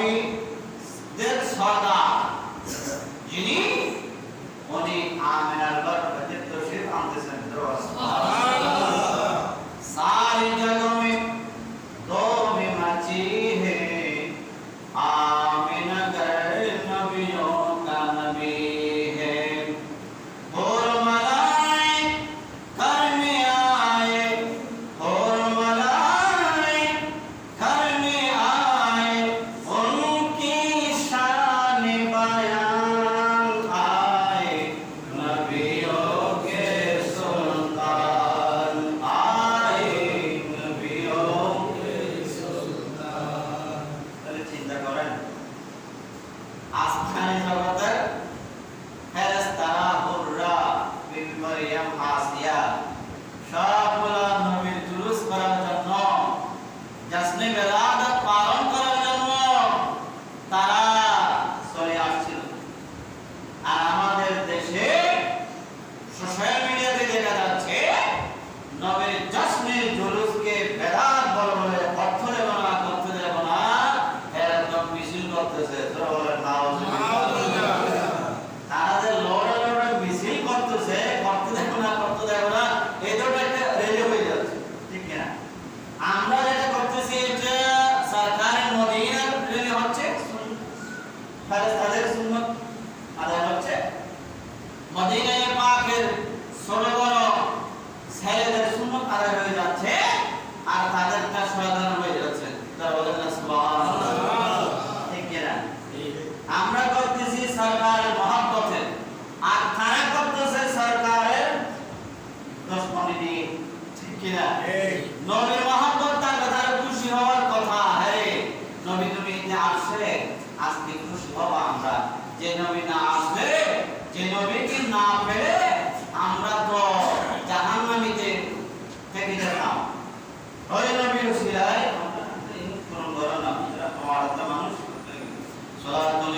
নবীদের সর্দার যিনি উনি আমিনার গর্ভে তশরীফ আনতেছেন। सारी जगह में दो भी मची है, आमिना घर नबियों का नबी है। और मलाए घर में आए, और मलाए घर में आए, उनकी शान बयान आए, नबियों के सुल्तान आए, नबियों के सुल्तान। তাহলে চিন্তা করেন, আসমানি জগতের ফেরেশতারা, হুররা, বিবি মারিয়াম, আসিয়া সবগুলা নবীর জুলুস করার জন্য, জশ্নে বেলাদত পালন করার জন্য তারা চলে আসছিল। আর আমাদের দেশে সোশ্যাল মিডিয়াতে দেখা যাচ্ছে নবীর জশ্নের জুলুসকে বেদাত বলে অর্থ দেব না, করতে দেব না, এরকম মিছিল করতেছে। তারা যে লড়ে লড়ে মিছিল করতেছে, করতে দেব না, করতে দেব না, এই দুটো একটা রেলি হয়ে যাচ্ছে, ঠিক না? আমরা যেটা করতেছি এটা সরকারের মদিনার রেলি হচ্ছে, ফেরেশতাদের সুন্নাত আদায় হচ্ছে, মদিনায়ে পাকের ছোট বড় ছেলেদের সুন্নাত আদায় হয়ে যাচ্ছে, আর তাদেরটা সাধারণ হয়ে যাচ্ছে। তারা বলেন না সুবহানাল্লাহ, ঠিক না? আমরা করতেছি সরকারের মহব্বতে, আর তারা করতেছে সরকারের দুশমনি নিয়ে, ঠিক না? নবীর মহব্বত, তার কথার খুশি হওয়ার কথা। হ্যাঁ, নবী তুমি যে আসলে আজকে খুশি হব আমরা। যে নবী না আসলে, যে নবীকে না পেলে আমরা তো জাহান্নামীতে থেকে যেতাম। ওই নবীর উসিলায় পূরণ করো না, তোমার আত্মা মানুষ সালাতুল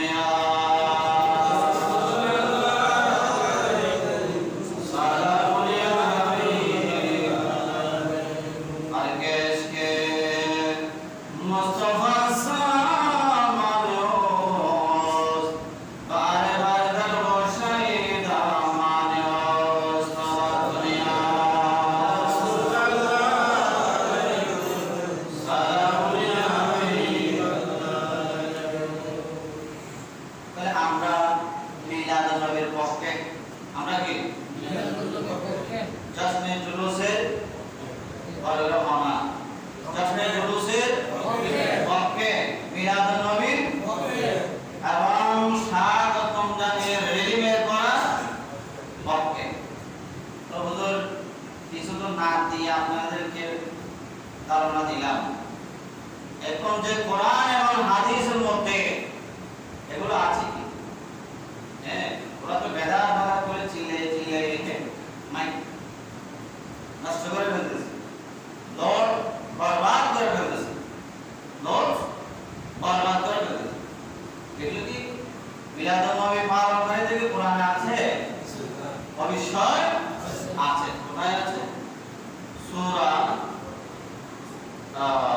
ধারণা দিলাম। এখন যে কোরআন এবং হাদিসের মধ্যে এগুলো আছে কি? হ্যাঁ, ওরা তো বেদাত বেদাত করে চিল্লায়ে রেখে মাইক নষ্ট করে ফেলতেছে, লর্ড বরবাদ করে ফেলতেছে, লর্ড বরবাদ করে ফেলতেছে। এগুলো কি মিলাদুন নবী পালন করে দেখে কোরআনে আছে? অবশ্যই আছে। কোথায় আছে? সূরা